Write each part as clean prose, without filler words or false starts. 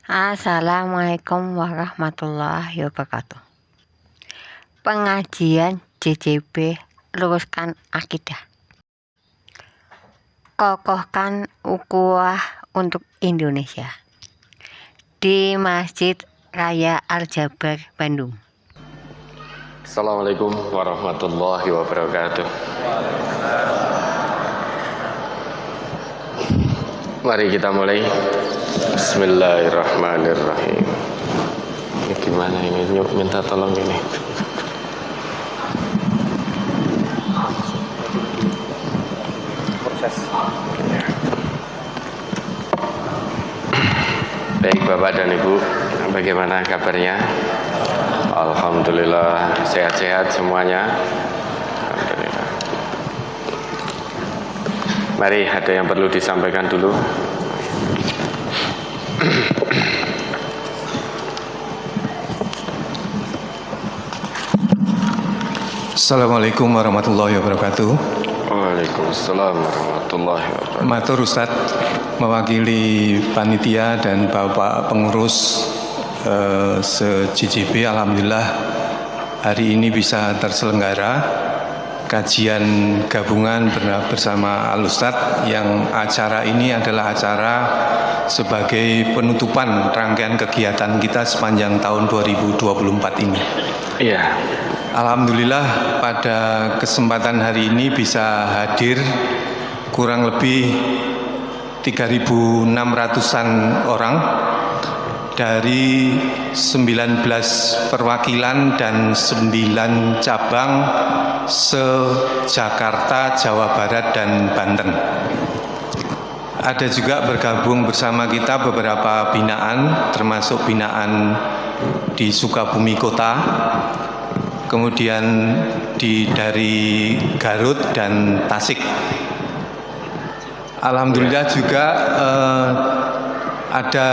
Assalamualaikum warahmatullahi wabarakatuh. Pengajian JJB Luruskan Akidah. Kokohkan ukhuwah untuk Indonesia di Masjid Raya Al-Jabar, Bandung. Assalamualaikum warahmatullahi wabarakatuh. Mari kita mulai. Bismillahirrahmanirrahim. Ini gimana ini? Minta tolong ini. Proses. Baik Bapak dan Ibu, bagaimana kabarnya? Alhamdulillah sehat-sehat semuanya. Alhamdulillah. Mari, ada yang perlu disampaikan dulu. Assalamualaikum warahmatullahi wabarakatuh. Waalaikumsalam warahmatullahi wabarakatuh. Matur Ustadz, mewakili panitia dan Bapak pengurus se-JJB, alhamdulillah hari ini bisa terselenggara kajian gabungan bersama Al-Ustadz, yang acara ini adalah acara sebagai penutupan rangkaian kegiatan kita sepanjang tahun 2024 ini. Iya. Alhamdulillah pada kesempatan hari ini bisa hadir kurang lebih 3.600-an orang dari 19 perwakilan dan 9 cabang se-Jakarta, Jawa Barat, dan Banten. Ada juga bergabung bersama kita beberapa binaan, termasuk binaan di Sukabumi Kota, kemudian dari Garut dan Tasik. Alhamdulillah juga ada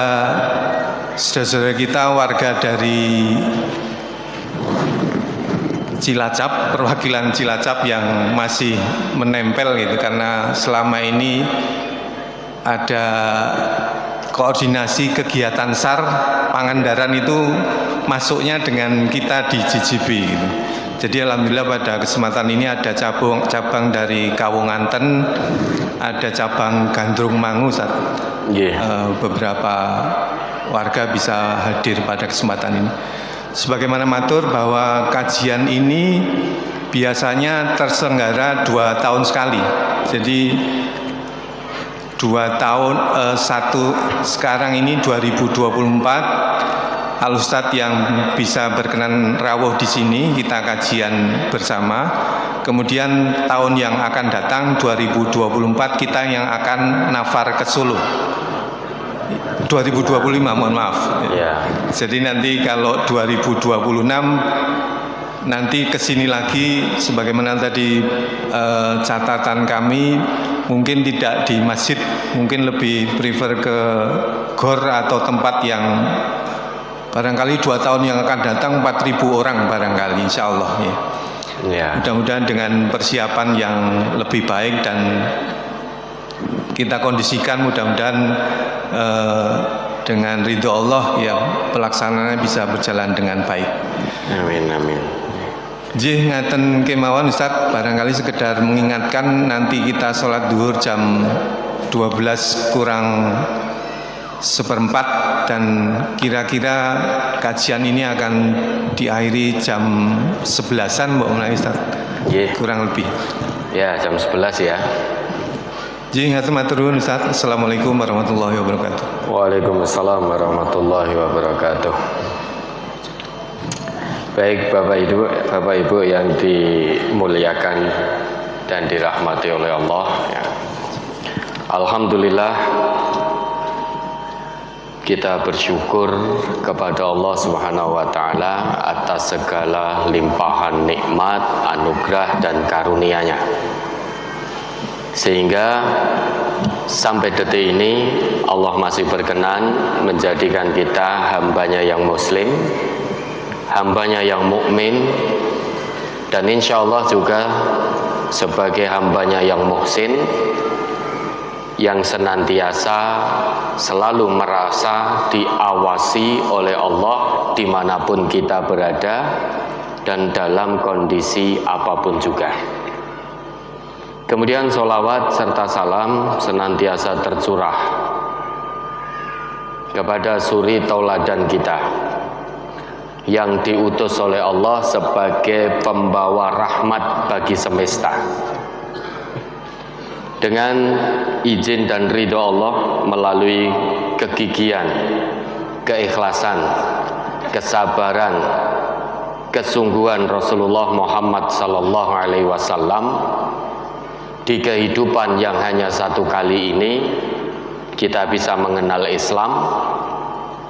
saudara-saudara kita warga dari Cilacap, perwakilan Cilacap yang masih menempel gitu, karena selama ini ada koordinasi kegiatan SAR Pangandaran itu masuknya dengan kita di JJB gitu. Jadi alhamdulillah pada kesempatan ini ada cabang dari Kawunganten, ada cabang Gandrung Mangu, beberapa warga bisa hadir pada kesempatan ini. Sebagaimana matur bahwa kajian ini biasanya terselenggara 2 tahun sekali. Jadi 2 tahun, sekarang ini 2024, Al-Ustadz yang bisa berkenan rawuh di sini, kita kajian bersama. Kemudian tahun yang akan datang 2024 kita yang akan nafar ke Solo. 2025, mohon maaf. Ya. Jadi nanti kalau 2026 nanti kesini lagi, sebagaimana tadi catatan kami, mungkin tidak di masjid, mungkin lebih prefer ke gor atau tempat yang barangkali 2 tahun yang akan datang 4.000 orang barangkali, insya Allah ya. Ya. Mudah-mudahan dengan persiapan yang lebih baik dan kita kondisikan, mudah-mudahan dengan ridho Allah ya pelaksanaannya bisa berjalan dengan baik. Amin, amin. Jih ngaten kemawon Ustadz, barangkali sekedar mengingatkan nanti kita sholat duhur jam 12 kurang seperempat, dan kira-kira kajian ini akan diakhiri jam 11-an Mbak Mulai Ustadz. Yeah. Kurang lebih. Ya, jam 11 ya. Jih ngaten matur nuwun Ustadz. Assalamualaikum warahmatullahi wabarakatuh. Waalaikumsalam warahmatullahi wabarakatuh. Baik Bapak Ibu yang dimuliakan dan dirahmati oleh Allah ya. Alhamdulillah kita bersyukur kepada Allah Subhanahu wa taala atas segala limpahan nikmat, anugerah dan karunia-Nya. Sehingga sampai detik ini Allah masih berkenan menjadikan kita hambanya yang muslim, hambanya yang mukmin, dan insya Allah juga sebagai hambanya yang muhsin, yang senantiasa selalu merasa diawasi oleh Allah dimanapun kita berada dan dalam kondisi apapun juga. Kemudian sholawat serta salam senantiasa tercurah kepada suri tauladan kita yang diutus oleh Allah sebagai pembawa rahmat bagi semesta. Dengan izin dan ridho Allah melalui kegigihan, keikhlasan, kesabaran, kesungguhan Rasulullah Muhammad sallallahu alaihi wasallam di kehidupan yang hanya satu kali ini kita bisa mengenal Islam,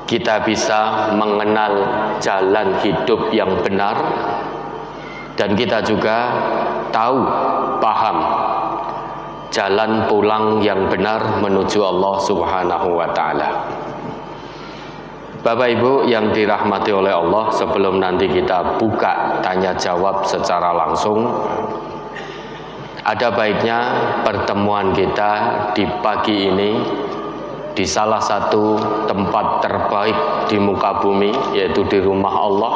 kita bisa mengenal jalan hidup yang benar, dan kita juga tahu, paham jalan pulang yang benar menuju Allah Subhanahu wa Ta'ala. Bapak Ibu yang dirahmati oleh Allah, sebelum nanti kita buka tanya jawab secara langsung, ada baiknya pertemuan kita di pagi ini di salah satu tempat terbaik di muka bumi, yaitu di rumah Allah.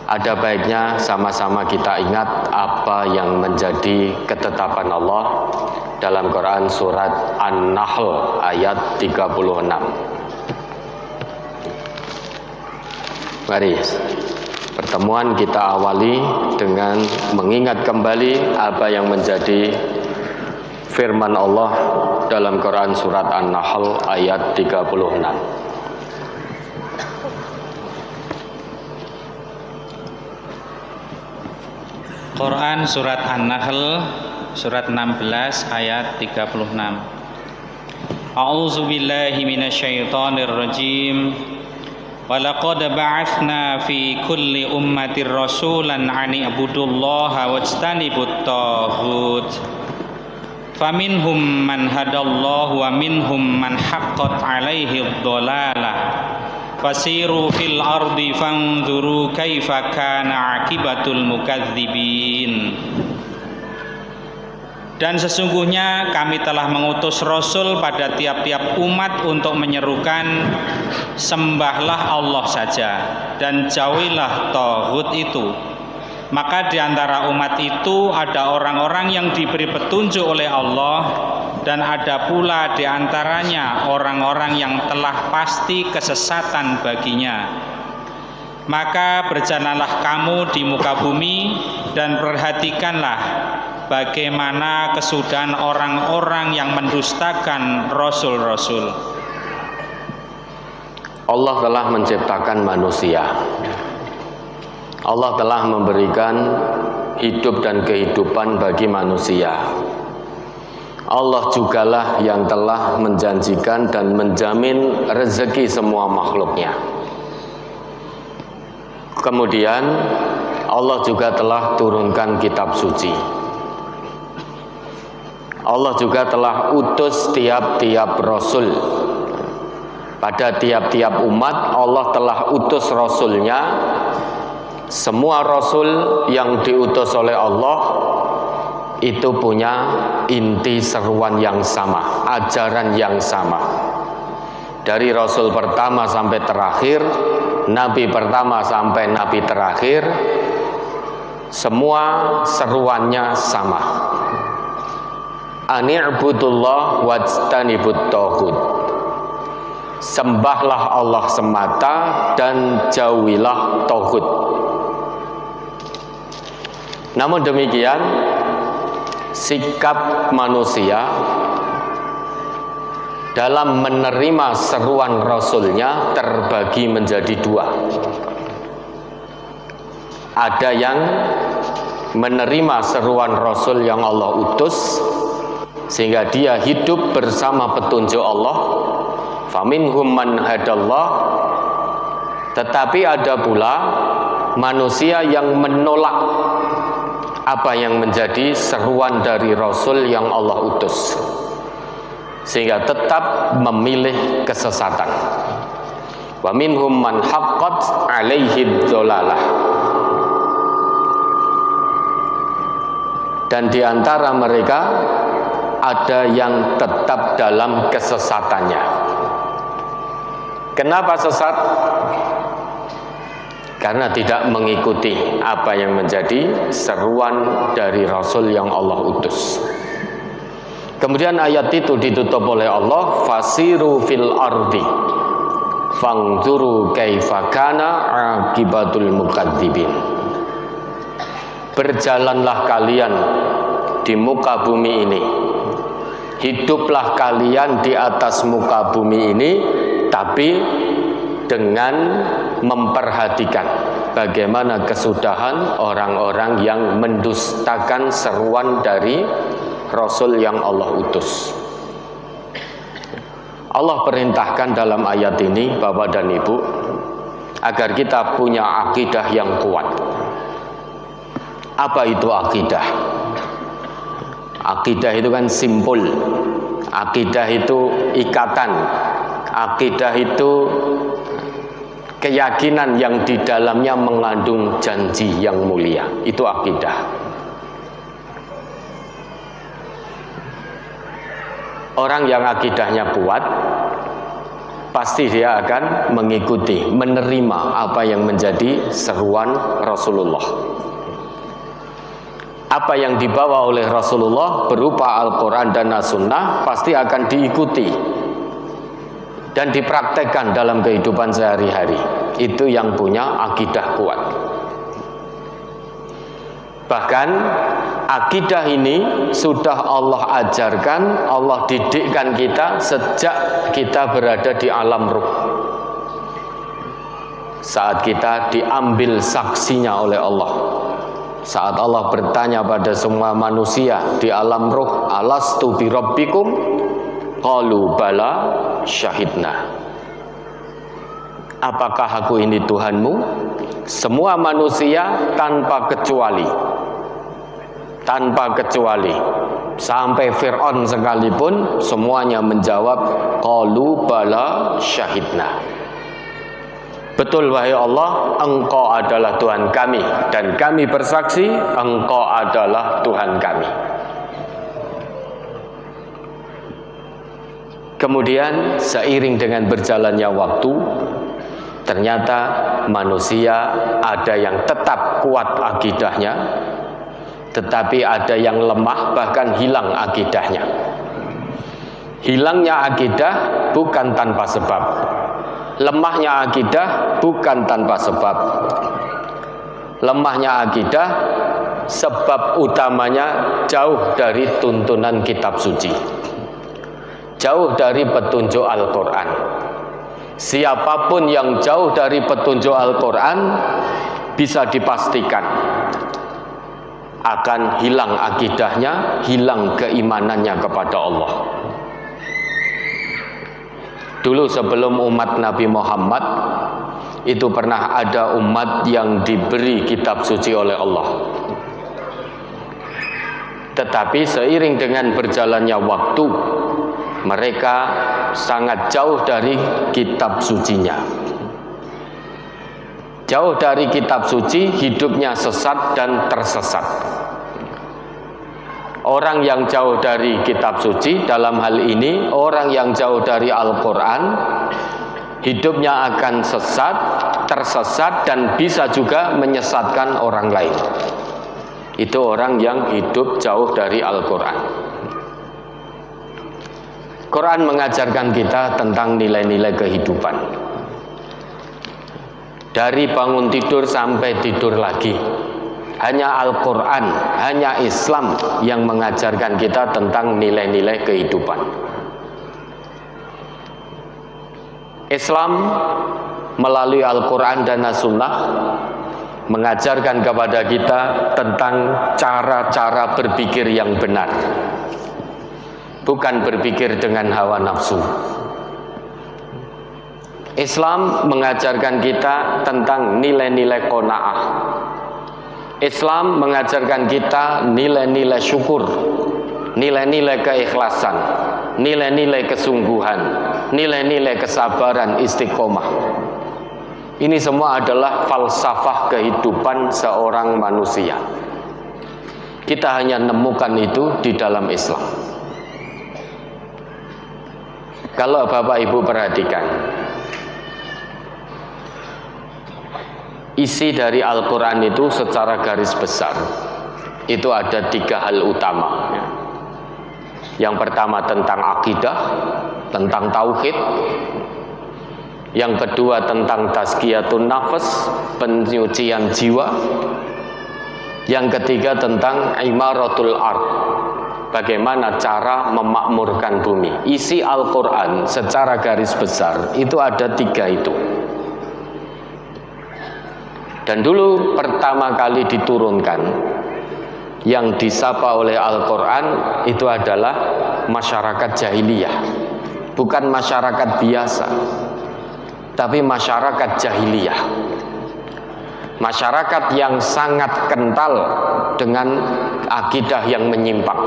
Ada baiknya sama-sama kita ingat apa yang menjadi ketetapan Allah dalam Quran surat An-Nahl ayat 36. Mari pertemuan kita awali dengan mengingat kembali apa yang menjadi firman Allah dalam Quran surat An-Nahl ayat 36. Quran surat An-Nahl surat 16 ayat 36. A'udzu billahi minasyaitonir rajim. Wa laqad ba'atsna fi kulli ummatir rasulan 'an i'budullaha wajtanibut taghut. Faminhum man hadallahu wa minhum man haqqat 'alaihi ad-dhalalah. Fasiru fil ardi fanzuru kaifa kana akibatul mukadzibin. Dan sesungguhnya kami telah mengutus Rasul pada tiap-tiap umat untuk menyerukan sembahlah Allah saja dan jauhilah taghut itu. Maka di antara umat itu ada orang-orang yang diberi petunjuk oleh Allah, dan ada pula di antaranya orang-orang yang telah pasti kesesatan baginya. Maka berjalanlah kamu di muka bumi dan perhatikanlah bagaimana kesudahan orang-orang yang mendustakan rasul-rasul. Allah telah menciptakan manusia. Allah telah memberikan hidup dan kehidupan bagi manusia. Allah jugalah yang telah menjanjikan dan menjamin rezeki semua makhluknya. Kemudian Allah juga telah turunkan kitab suci. Allah juga telah utus tiap-tiap rasul. Pada tiap-tiap umat Allah telah utus rasulnya. Semua rasul yang diutus oleh Allah itu punya inti seruan yang sama, ajaran yang sama. Dari rasul pertama sampai terakhir, nabi pertama sampai nabi terakhir, semua seruannya sama. Ani'budullah wajtanibut taghut. Sembahlah Allah semata dan jauhilah taghut. Namun demikian, sikap manusia dalam menerima seruan Rasulnya terbagi menjadi dua. Ada yang menerima seruan Rasul yang Allah utus sehingga dia hidup bersama petunjuk Allah. Faminhum man hadallah. Tetapi ada pula manusia yang menolak apa yang menjadi seruan dari Rasul yang Allah utus, sehingga tetap memilih kesesatan. Wa minhum man haqqat 'alaihi dhalalah. Dan di antara mereka ada yang tetap dalam kesesatannya. Kenapa sesat? Karena tidak mengikuti apa yang menjadi seruan dari Rasul yang Allah utus. Kemudian ayat itu ditutup oleh Allah, fasiru fil ardi fangzuru kaifa kana akibatul mukadzibin. Berjalanlah kalian di muka bumi ini, hiduplah kalian di atas muka bumi ini, tapi dengan memperhatikan bagaimana kesudahan orang-orang yang mendustakan seruan dari Rasul yang Allah utus. Allah perintahkan dalam ayat ini, Bapak dan Ibu, agar kita punya akidah yang kuat. Apa itu akidah? Akidah itu kan simpul. Akidah itu ikatan. Akidah itu keyakinan yang di dalamnya mengandung janji yang mulia. Itu akidah. Orang yang akidahnya kuat, pasti dia akan mengikuti, menerima apa yang menjadi seruan Rasulullah. Apa yang dibawa oleh Rasulullah berupa Al-Quran dan As-Sunnah pasti akan diikuti dan dipraktekkan dalam kehidupan sehari-hari. Itu yang punya akidah kuat. Bahkan akidah ini sudah Allah ajarkan, Allah didikkan kita sejak kita berada di alam ruh. Saat kita diambil saksinya oleh Allah, saat Allah bertanya pada semua manusia di alam ruh, alastu bi rabbikum? Qalu bala syahidna. Apakah aku ini Tuhanmu? Semua manusia tanpa kecuali, sampai Fir'aun sekalipun semuanya menjawab qalu bala syahidna. Betul wahai Allah, Engkau adalah Tuhan kami, dan kami bersaksi Engkau adalah Tuhan kami. Kemudian seiring dengan berjalannya waktu, ternyata manusia ada yang tetap kuat akidahnya, tetapi ada yang lemah, bahkan hilang akidahnya. Hilangnya akidah bukan tanpa sebab, lemahnya akidah bukan tanpa sebab. Lemahnya akidah sebab utamanya jauh dari tuntunan kitab suci, jauh dari petunjuk Al-Quran. Siapapun yang jauh dari petunjuk Al-Quran bisa dipastikan akan hilang akidahnya, hilang keimanannya kepada Allah. Dulu sebelum umat Nabi Muhammad, itu pernah ada umat yang diberi kitab suci oleh Allah. Tetapi seiring dengan berjalannya waktu, mereka sangat jauh dari kitab sucinya. Jauh dari kitab suci, hidupnya sesat dan tersesat. Orang yang jauh dari kitab suci, dalam hal ini orang yang jauh dari Al-Quran, hidupnya akan sesat, tersesat, dan bisa juga menyesatkan orang lain. Itu orang yang hidup jauh dari Al-Quran. Quran mengajarkan kita tentang nilai-nilai kehidupan. Dari bangun tidur sampai tidur lagi, hanya Al-Quran, hanya Islam yang mengajarkan kita tentang nilai-nilai kehidupan. Islam melalui Al-Quran dan As-Sunnah mengajarkan kepada kita tentang cara-cara berpikir yang benar, bukan berpikir dengan hawa nafsu. Islam mengajarkan kita tentang nilai-nilai qanaah. Islam mengajarkan kita nilai-nilai syukur, nilai-nilai keikhlasan, nilai-nilai kesungguhan, nilai-nilai kesabaran, istiqomah. Ini semua adalah falsafah kehidupan seorang manusia. Kita hanya menemukan itu di dalam Islam. Kalau Bapak Ibu perhatikan, isi dari Al-Quran itu secara garis besar itu ada 3 hal utama. Yang pertama tentang akidah, tentang tauhid. Yang kedua tentang tazkiyatun nafas, penyucian jiwa. Yang ketiga tentang imaratul ard, bagaimana cara memakmurkan bumi. Isi Al-Quran secara garis besar itu ada 3 itu. Dan dulu pertama kali diturunkan, yang disapa oleh Al-Quran itu adalah masyarakat jahiliyah. Bukan masyarakat biasa, tapi masyarakat jahiliyah. Masyarakat yang sangat kental dengan akidah yang menyimpang.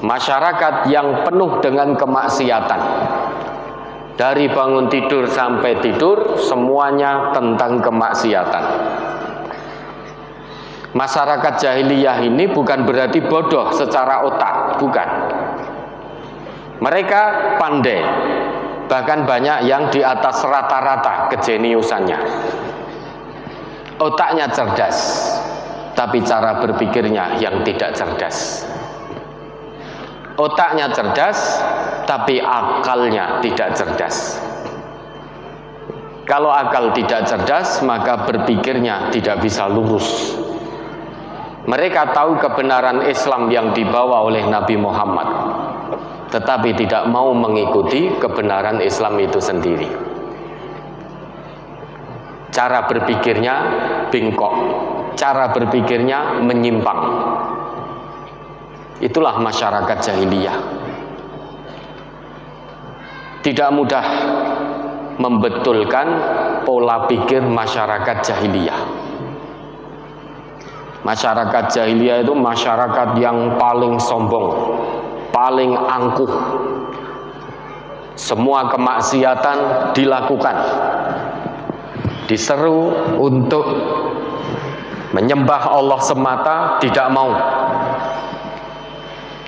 Masyarakat yang penuh dengan kemaksiatan. Dari bangun tidur sampai tidur semuanya tentang kemaksiatan. Masyarakat jahiliyah ini bukan berarti bodoh secara otak, bukan. Mereka pandai, bahkan banyak yang di atas rata-rata kejeniusannya. Otaknya cerdas, tapi cara berpikirnya yang tidak cerdas. Otaknya cerdas, tapi akalnya tidak cerdas. Kalau akal tidak cerdas, maka berpikirnya tidak bisa lurus. Mereka tahu kebenaran Islam yang dibawa oleh Nabi Muhammad, tetapi tidak mau mengikuti kebenaran Islam itu sendiri. Cara berpikirnya bengkok, cara berpikirnya menyimpang. Itulah masyarakat jahiliyah. Tidak mudah membetulkan pola pikir masyarakat jahiliyah. Masyarakat jahiliyah itu masyarakat yang paling sombong, paling angkuh. Semua kemaksiatan dilakukan. Diseru untuk menyembah Allah semata, tidak mau.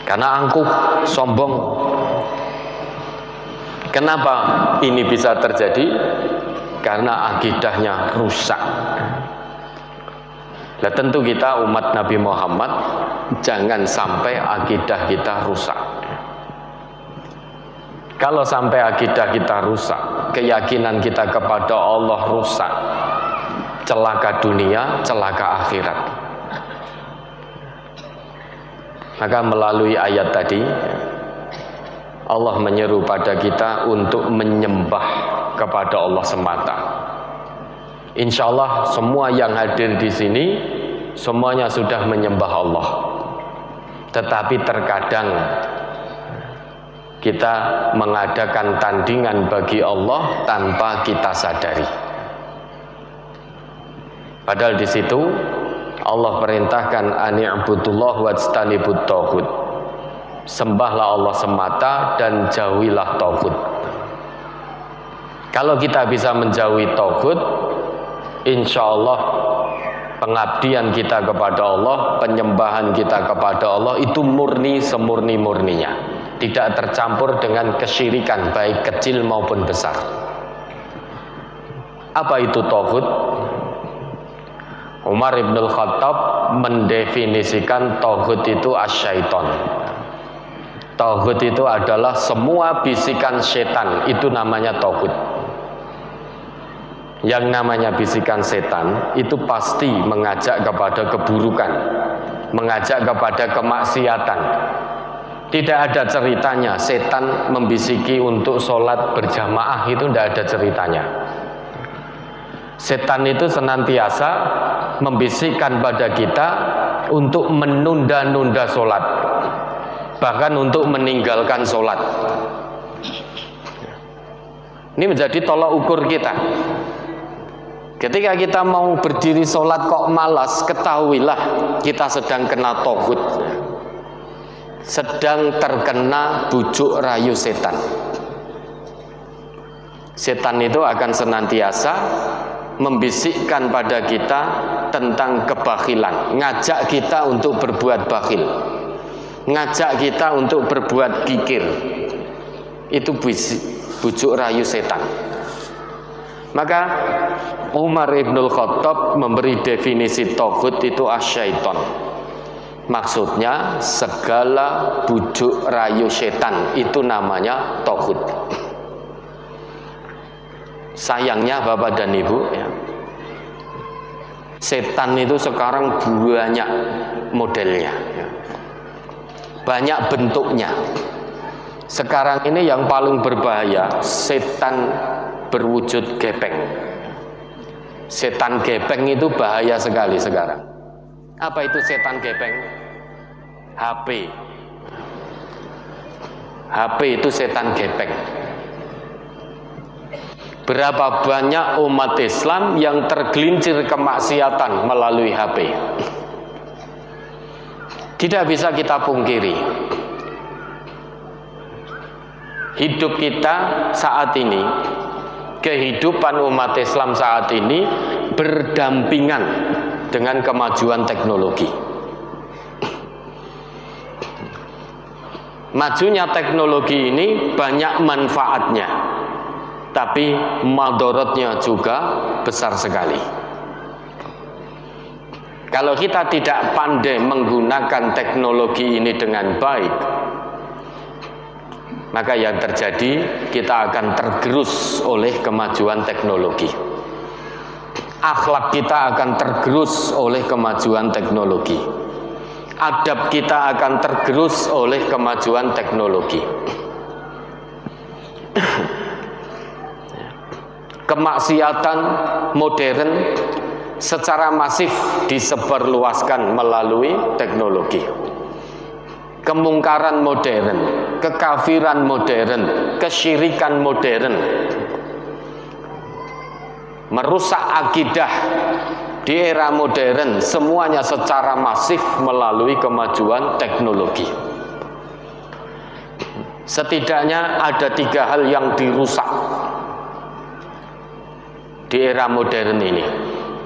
Karena angkuh, sombong. Kenapa ini bisa terjadi? Karena akidahnya rusak. Nah, tentu kita umat Nabi Muhammad jangan sampai akidah kita rusak. Kalau sampai akidah kita rusak, keyakinan kita kepada Allah rusak, celaka dunia, celaka akhirat. Maka melalui ayat tadi Allah menyeru pada kita untuk menyembah kepada Allah semata. Insya Allah semua yang hadir di sini semuanya sudah menyembah Allah. Tetapi terkadang kita mengadakan tandingan bagi Allah tanpa kita sadari. Padahal di situ Allah perintahkan ani'budullah wajtanibut taghut. Sembahlah Allah semata dan jauhilah taghut. Kalau kita bisa menjauhi taghut, insya Allah pengabdian kita kepada Allah, penyembahan kita kepada Allah itu murni semurni-murninya, tidak tercampur dengan kesyirikan baik kecil maupun besar. Apa itu taghut? Umar ibn Khattab mendefinisikan taghut itu asyaiton. Taghut itu adalah semua bisikan setan, itu namanya taghut. Yang namanya bisikan setan itu pasti mengajak kepada keburukan, mengajak kepada kemaksiatan. Tidak ada ceritanya setan membisiki untuk sholat berjamaah, itu tidak ada ceritanya. Setan itu senantiasa membisikkan pada kita untuk menunda-nunda sholat, bahkan untuk meninggalkan sholat. Ini menjadi tolak ukur kita. Ketika kita mau berdiri sholat kok malas, ketahuilah kita sedang kena taghut, sedang terkena bujuk rayu setan. Setan itu akan senantiasa membisikkan pada kita tentang kebakhilan, ngajak kita untuk berbuat bakhil, ngajak kita untuk berbuat kikir. itu bujuk rayu setan. Maka Umar Ibnul Khattab memberi definisi tauhid itu asyaiton. Maksudnya segala bujuk rayu setan itu namanya tauhid. Sayangnya Bapak dan Ibu ya, setan itu sekarang banyak modelnya ya. Banyak bentuknya. Sekarang ini yang paling berbahaya setan berwujud gepeng. Setan gepeng itu bahaya sekali sekarang. Apa itu setan gepeng? HP. HP itu setan gepeng. Berapa banyak umat Islam yang tergelincir kemaksiatan melalui HP? Tidak bisa kita pungkiri. Hidup kita saat ini, kehidupan umat Islam saat ini berdampingan dengan kemajuan teknologi. Majunya teknologi ini banyak manfaatnya, tapi madorotnya juga besar sekali. Kalau kita tidak pandai menggunakan teknologi ini dengan baik, maka yang terjadi kita akan tergerus oleh kemajuan teknologi. Akhlak kita akan tergerus oleh kemajuan teknologi. Adab kita akan tergerus oleh kemajuan teknologi. Kemaksiatan modern secara masif disebarluaskan melalui teknologi. Kemungkaran modern, kekafiran modern, kesyirikan modern, merusak akidah di era modern, semuanya secara masif melalui kemajuan teknologi. Setidaknya ada 3 hal yang dirusak di era modern ini.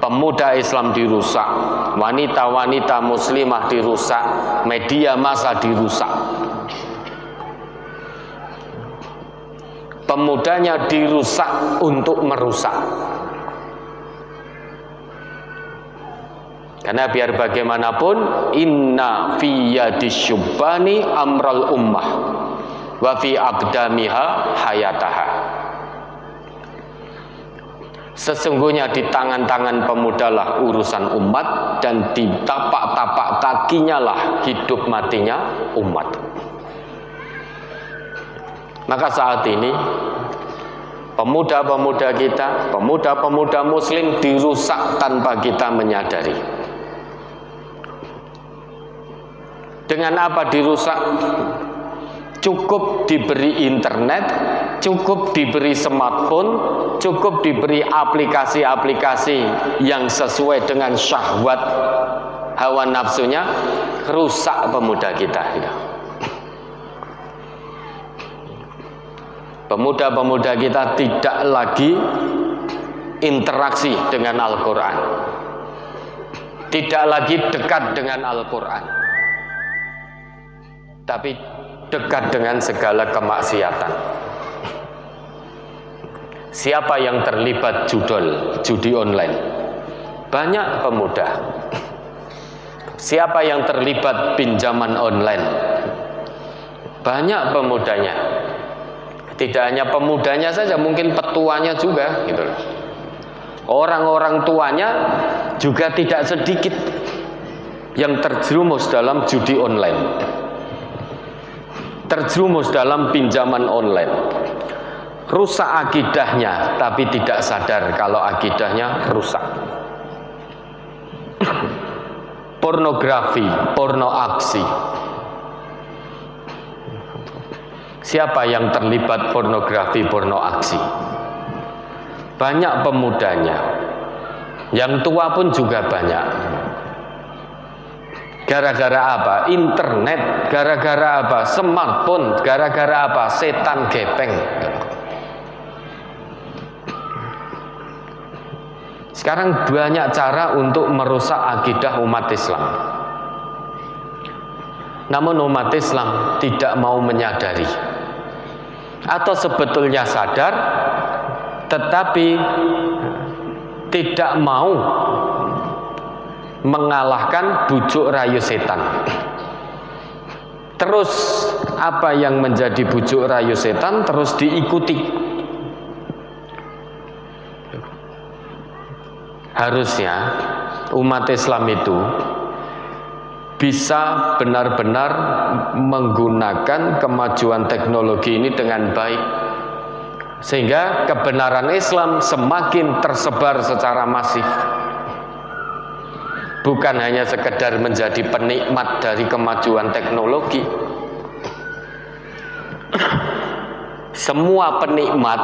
Pemuda Islam dirusak, wanita-wanita muslimah dirusak, media massa dirusak. Pemudanya dirusak untuk merusak. Karena biar bagaimanapun, inna fi yadisyubbani amral ummah wa fi aqdamiha hayataha. Sesungguhnya di tangan-tangan pemuda lah urusan umat, dan di tapak-tapak kakinya lah hidup matinya umat. Maka saat ini pemuda-pemuda kita, pemuda-pemuda muslim dirusak tanpa kita menyadari. Dengan apa dirusak? Cukup diberi internet, cukup diberi smartphone, cukup diberi aplikasi-aplikasi yang sesuai dengan syahwat hawa nafsunya, rusak pemuda kita. Pemuda-pemuda kita tidak lagi interaksi dengan Al-Quran, tidak lagi dekat dengan Al-Quran, tapi dekat dengan segala kemaksiatan. Siapa yang terlibat judi online? Banyak pemuda. Siapa yang terlibat pinjaman online? Banyak pemudanya. Tidak hanya pemudanya saja, mungkin petuanya juga gitu. Orang-orang tuanya juga tidak sedikit yang terjerumus dalam judi online, terjerumus dalam pinjaman online. Rusak akidahnya, tapi tidak sadar kalau akidahnya rusak. Pornografi, porno aksi. Siapa yang terlibat pornografi, porno aksi? Banyak pemudanya. Yang tua pun juga banyak. Gara-gara apa? Internet. Gara-gara apa? Smartphone. Gara-gara apa? Setan gepeng. Sekarang banyak cara untuk merusak akidah umat Islam. Namun umat Islam tidak mau menyadari. atau sebetulnya sadar tetapi tidak mau mengalahkan bujuk rayu setan. Terus apa yang menjadi bujuk rayu setan terus diikuti. Harusnya umat Islam itu bisa benar-benar menggunakan kemajuan teknologi ini dengan baik, sehingga kebenaran Islam semakin tersebar secara masif, bukan hanya sekedar menjadi penikmat dari kemajuan teknologi. Semua penikmat,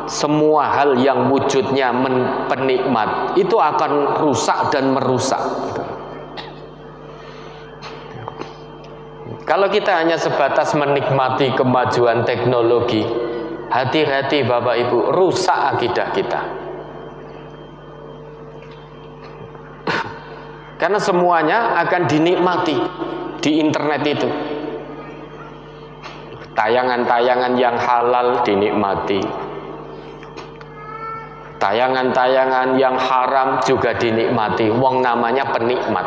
semua hal yang wujudnya penikmat itu akan rusak dan merusak. Kalau kita hanya sebatas menikmati kemajuan teknologi, hati-hati Bapak Ibu, rusak akidah kita. Karena semuanya akan dinikmati di internet itu. Tayangan-tayangan yang halal dinikmati, tayangan-tayangan yang haram juga dinikmati. Wong namanya penikmat.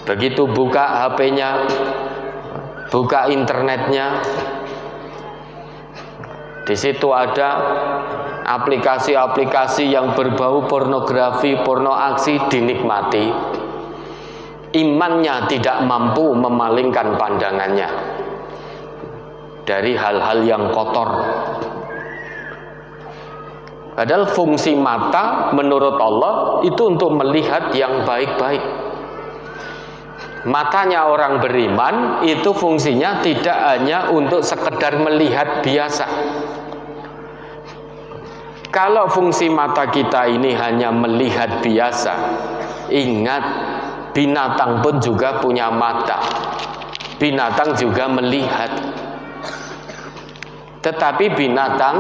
Begitu buka HP-nya, buka internetnya, di situ ada aplikasi-aplikasi yang berbau pornografi, porno aksi dinikmati. Imannya tidak mampu memalingkan pandangannya dari hal-hal yang kotor. Padahal fungsi mata menurut Allah itu untuk melihat yang baik-baik. Matanya orang beriman itu fungsinya tidak hanya untuk sekedar melihat biasa. Kalau fungsi mata kita ini hanya melihat biasa, ingat binatang pun juga punya mata. Binatang juga melihat. Tetapi binatang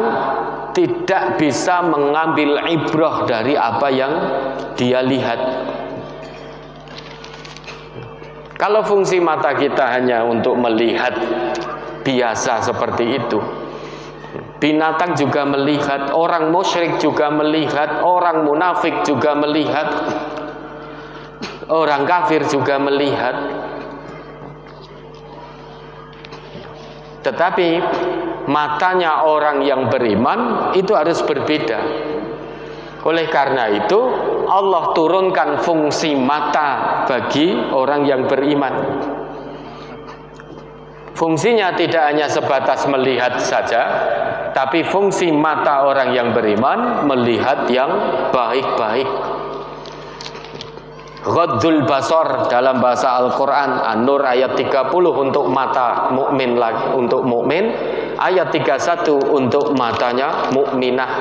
tidak bisa mengambil ibrah dari apa yang dia lihat. Kalau fungsi mata kita hanya untuk melihat biasa seperti itu, binatang juga melihat, orang musyrik juga melihat, orang munafik juga melihat, orang kafir juga melihat. Tetapi matanya orang yang beriman itu harus berbeda. Oleh karena itu Allah turunkan fungsi mata bagi orang yang beriman. Fungsinya tidak hanya sebatas melihat saja, tapi fungsi mata orang yang beriman melihat yang baik-baik. Ghaddul basar dalam bahasa Al-Quran An-Nur ayat 30 untuk mata mukmin, untuk mukmin, ayat 31 untuk matanya mukminah.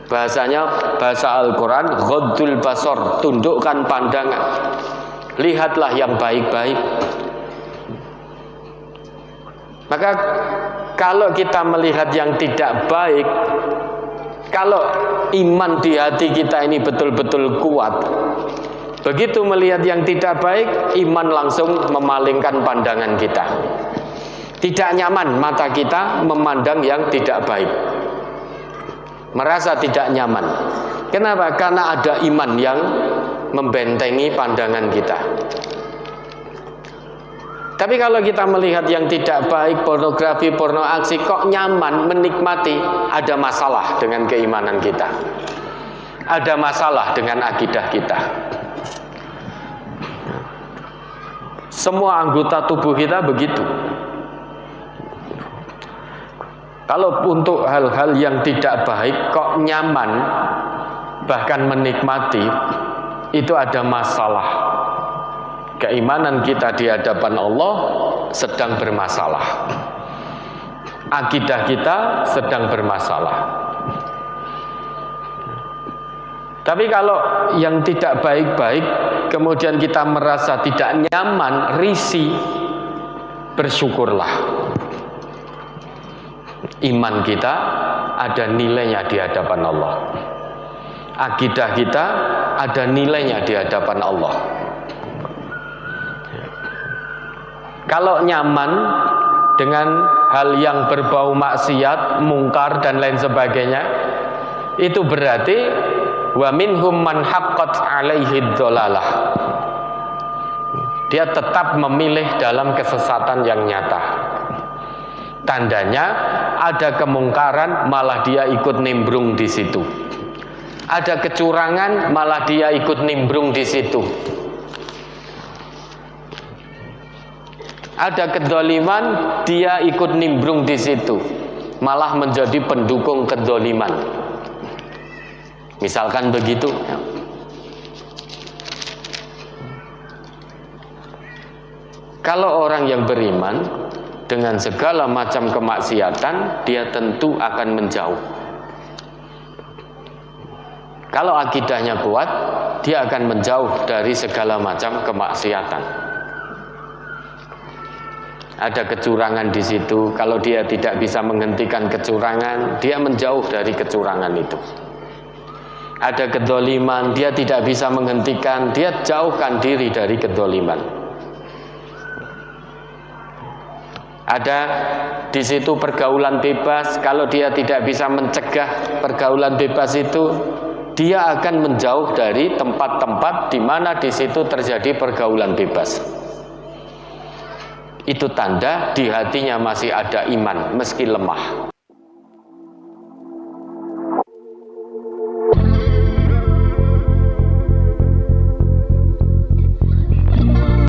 Bahasanya bahasa Al-Quran ghaddul basar, tundukkan pandangan, lihatlah yang baik-baik. Maka kalau kita melihat yang tidak baik, kalau iman di hati kita ini betul-betul kuat, begitu melihat yang tidak baik, iman langsung memalingkan pandangan kita. Tidak nyaman mata kita memandang yang tidak baik, merasa tidak nyaman. Kenapa? Karena ada iman yang membentengi pandangan kita. Tapi kalau kita melihat yang tidak baik, pornografi, porno aksi, kok nyaman, menikmati, ada masalah dengan keimanan kita, ada masalah dengan akidah kita. Semua anggota tubuh kita begitu. Kalau untuk hal-hal yang tidak baik kok nyaman, bahkan menikmati, itu ada masalah. Keimanan kita di hadapan Allah sedang bermasalah. Akidah kita sedang bermasalah. Tapi kalau yang tidak baik-baik, kemudian kita merasa tidak nyaman, risih, bersyukurlah. Iman kita ada nilainya di hadapan Allah. Akidah kita ada nilainya di hadapan Allah. Kalau nyaman dengan hal yang berbau maksiat, mungkar dan lain sebagainya, itu berarti wa minhum man haqqat alaihi dhalalah. Dia tetap memilih dalam kesesatan yang nyata. Tandanya ada kemungkaran malah dia ikut nimbrung di situ. Ada kecurangan malah dia ikut nimbrung di situ. Ada kedzaliman, dia ikut nimbrung di situ, malah menjadi pendukung kedzaliman. Misalkan begitu. Kalau orang yang beriman dengan segala macam kemaksiatan, dia tentu akan menjauh. Kalau akidahnya kuat, dia akan menjauh dari segala macam kemaksiatan. Ada kecurangan di situ, kalau dia tidak bisa menghentikan kecurangan, dia menjauh dari kecurangan itu. Ada kedzaliman, dia tidak bisa menghentikan, dia jauhkan diri dari kedzaliman. Ada di situ pergaulan bebas, kalau dia tidak bisa mencegah pergaulan bebas itu, dia akan menjauh dari tempat-tempat di mana di situ terjadi pergaulan bebas. Itu tanda di hatinya masih ada iman meski lemah.